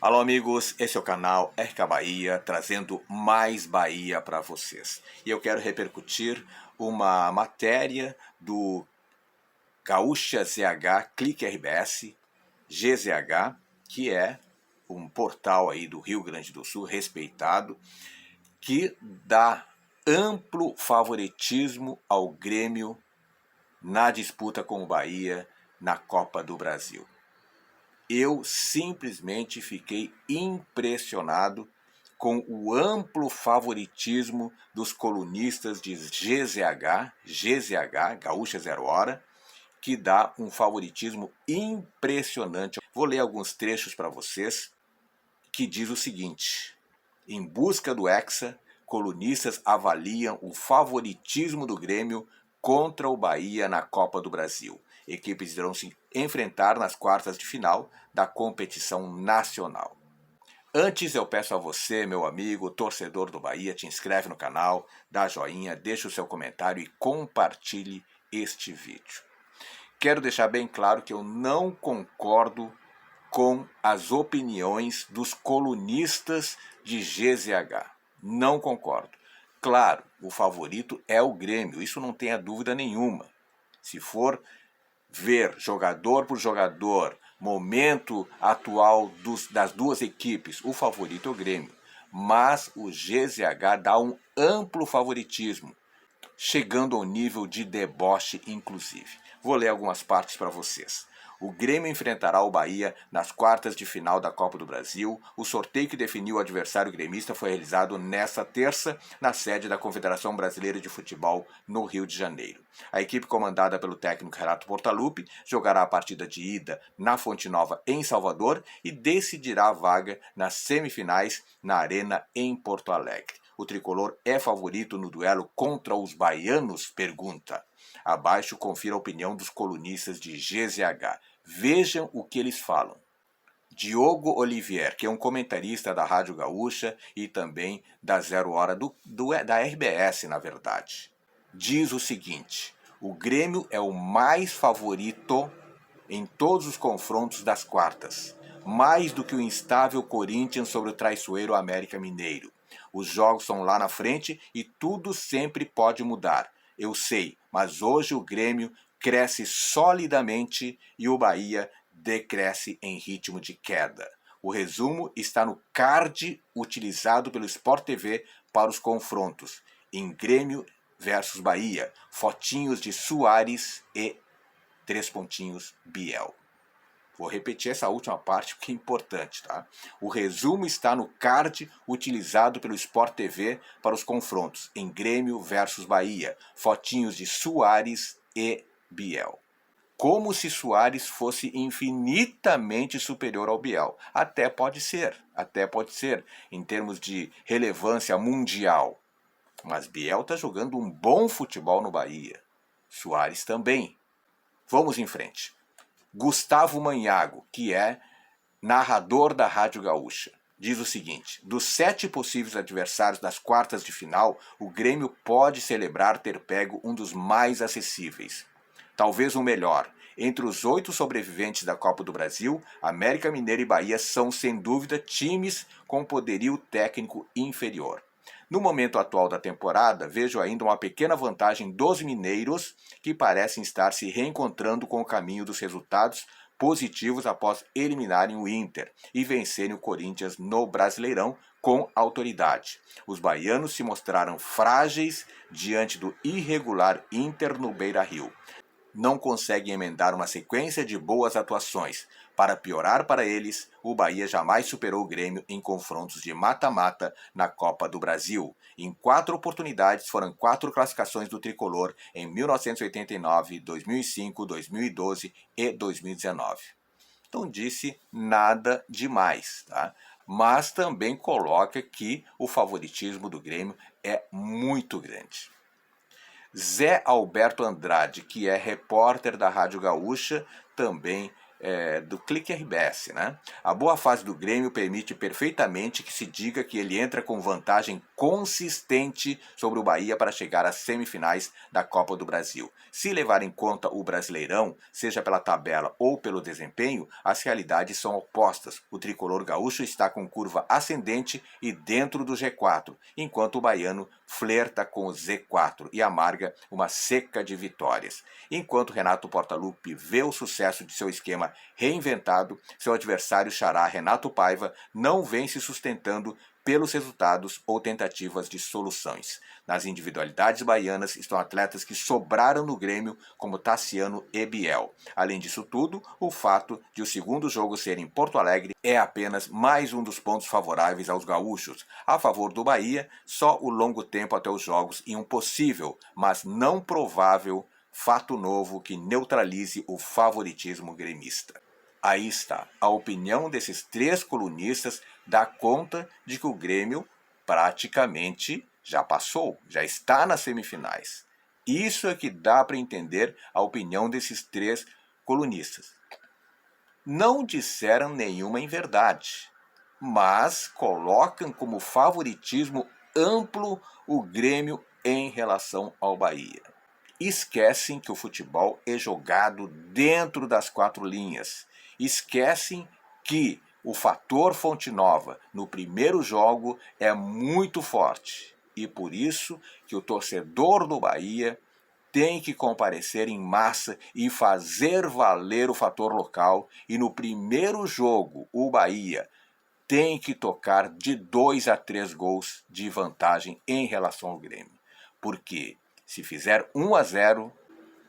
Alô amigos, esse é o canal RK Bahia, trazendo mais Bahia para vocês. E eu quero repercutir uma matéria do Gaúcha ZH Clique RBS, GZH, que é um portal aí do Rio Grande do Sul, respeitado, que dá amplo favoritismo ao Grêmio na disputa com o Bahia na Copa do Brasil. Eu simplesmente fiquei impressionado com o amplo favoritismo dos colunistas de GZH, Gaúcha Zero Hora, que dá um favoritismo impressionante. Vou ler alguns trechos para vocês, que diz o seguinte: em busca do Hexa, colunistas avaliam o favoritismo do Grêmio contra o Bahia na Copa do Brasil. Equipes irão se enfrentar nas quartas de final da competição nacional. Antes eu peço a você, meu amigo, torcedor do Bahia, te inscreve no canal, dá joinha, deixa o seu comentário e compartilhe este vídeo. Quero deixar bem claro que eu não concordo com as opiniões dos colunistas de GZH. Não concordo. Claro, o favorito é o Grêmio, isso não tenha dúvida nenhuma. Se for ver jogador por jogador, momento atual das duas equipes, o favorito é o Grêmio. Mas o GZH dá um amplo favoritismo, chegando ao nível de deboche inclusive. Vou ler algumas partes para vocês. O Grêmio enfrentará o Bahia nas quartas de final da Copa do Brasil. O sorteio que definiu o adversário gremista foi realizado nesta terça na sede da Confederação Brasileira de Futebol no Rio de Janeiro. A equipe comandada pelo técnico Renato Portaluppi jogará a partida de ida na Fonte Nova em Salvador e decidirá a vaga nas semifinais na Arena em Porto Alegre. O tricolor é favorito no duelo contra os baianos? Pergunta. Abaixo confira a opinião dos colunistas de GZH. Vejam o que eles falam. Diogo Olivier, que é um comentarista da Rádio Gaúcha e também da Zero Hora, da RBS, na verdade, diz o seguinte: o Grêmio é o mais favorito em todos os confrontos das quartas, mais do que o instável Corinthians sobre o traiçoeiro América Mineiro. Os jogos são lá na frente e tudo sempre pode mudar. Eu sei, mas hoje o Grêmio cresce solidamente e o Bahia decresce em ritmo de queda. O resumo está no card utilizado pelo Sport TV para os confrontos. Em Grêmio versus Bahia, fotinhos de Soares e Biel. Vou repetir essa última parte porque é importante, tá? O resumo está no card utilizado pelo Sport TV para os confrontos em Grêmio versus Bahia, fotinhos de Soares e Biel. Como se Soares fosse infinitamente superior ao Biel. Até pode ser, em termos de relevância mundial. Mas Biel está jogando um bom futebol no Bahia. Soares também. Vamos em frente. Gustavo Manhago, que é narrador da Rádio Gaúcha, diz o seguinte: dos 7 possíveis adversários das quartas de final, o Grêmio pode celebrar ter pego um dos mais acessíveis. Talvez o melhor. Entre os 8 sobreviventes da Copa do Brasil, América Mineiro e Bahia são, sem dúvida, times com poderio técnico inferior. No momento atual da temporada, vejo ainda uma pequena vantagem dos mineiros, que parecem estar se reencontrando com o caminho dos resultados positivos após eliminarem o Inter e vencerem o Corinthians no Brasileirão com autoridade. Os baianos se mostraram frágeis diante do irregular Inter no Beira-Rio. Não conseguem emendar uma sequência de boas atuações. Para piorar para eles, o Bahia jamais superou o Grêmio em confrontos de mata-mata na Copa do Brasil. Em 4 oportunidades foram 4 classificações do tricolor em 1989, 2005, 2012 e 2019. Não disse nada demais, tá? Mas também coloca que o favoritismo do Grêmio é muito grande. Zé Alberto Andrade, que é repórter da Rádio Gaúcha, também do Clique RBS, né? A boa fase do Grêmio permite perfeitamente que se diga que ele entra com vantagem consistente sobre o Bahia para chegar às semifinais da Copa do Brasil. Se levar em conta o Brasileirão, seja pela tabela ou pelo desempenho, as realidades são opostas. O tricolor gaúcho está com curva ascendente e dentro do G4, enquanto o baiano flerta com o Z4 e amarga uma seca de vitórias. Enquanto Renato Portaluppi vê o sucesso de seu esquema reinventado, seu adversário xará Renato Paiva não vem se sustentando pelos resultados ou tentativas de soluções. Nas individualidades baianas estão atletas que sobraram no Grêmio, como Tassiano e Biel. Além disso tudo, o fato de o segundo jogo ser em Porto Alegre é apenas mais um dos pontos favoráveis aos gaúchos. A favor do Bahia, só o longo tempo até os jogos e um possível, mas não provável, fato novo que neutralize o favoritismo gremista. Aí está, a opinião desses 3 colunistas dá conta de que o Grêmio praticamente já passou, já está nas semifinais. Isso é que dá para entender a opinião desses 3 colunistas. Não disseram nenhuma inverdade, mas colocam como favoritismo amplo o Grêmio em relação ao Bahia. Esquecem que o futebol é jogado dentro das 4 linhas. Esquecem que o fator Fonte Nova no primeiro jogo é muito forte e por isso que o torcedor do Bahia tem que comparecer em massa e fazer valer o fator local, e no primeiro jogo o Bahia tem que tocar de 2 a 3 gols de vantagem em relação ao Grêmio, porque se fizer 1-0,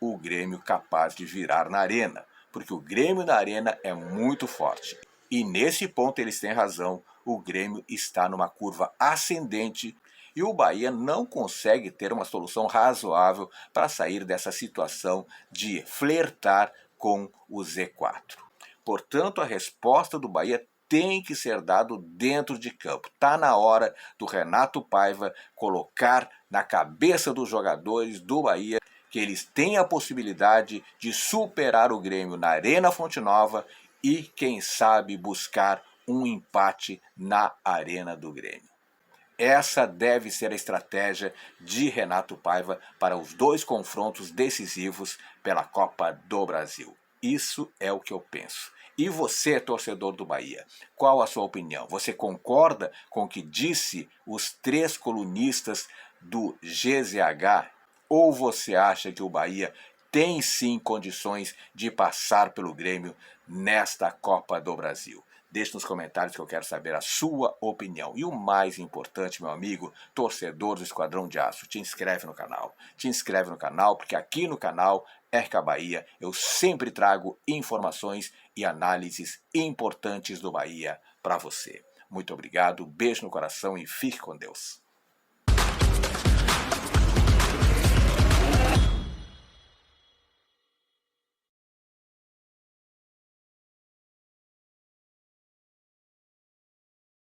o Grêmio capaz de virar na arena, porque o Grêmio na arena é muito forte. E nesse ponto eles têm razão, o Grêmio está numa curva ascendente e o Bahia não consegue ter uma solução razoável para sair dessa situação de flertar com o Z4. Portanto, a resposta do Bahia tem que ser dado dentro de campo. Está na hora do Renato Paiva colocar na cabeça dos jogadores do Bahia que eles têm a possibilidade de superar o Grêmio na Arena Fonte Nova e, quem sabe, buscar um empate na Arena do Grêmio. Essa deve ser a estratégia de Renato Paiva para os 2 confrontos decisivos pela Copa do Brasil. Isso é o que eu penso. E você, torcedor do Bahia, qual a sua opinião? Você concorda com o que disse os 3 colunistas do GZH? Ou você acha que o Bahia tem sim condições de passar pelo Grêmio nesta Copa do Brasil? Deixe nos comentários que eu quero saber a sua opinião. E o mais importante, meu amigo, torcedor do Esquadrão de Aço, te inscreve no canal. Te inscreve no canal, porque aqui no canal RK Bahia eu sempre trago informações e análises importantes do Bahia para você. Muito obrigado, beijo no coração e fique com Deus.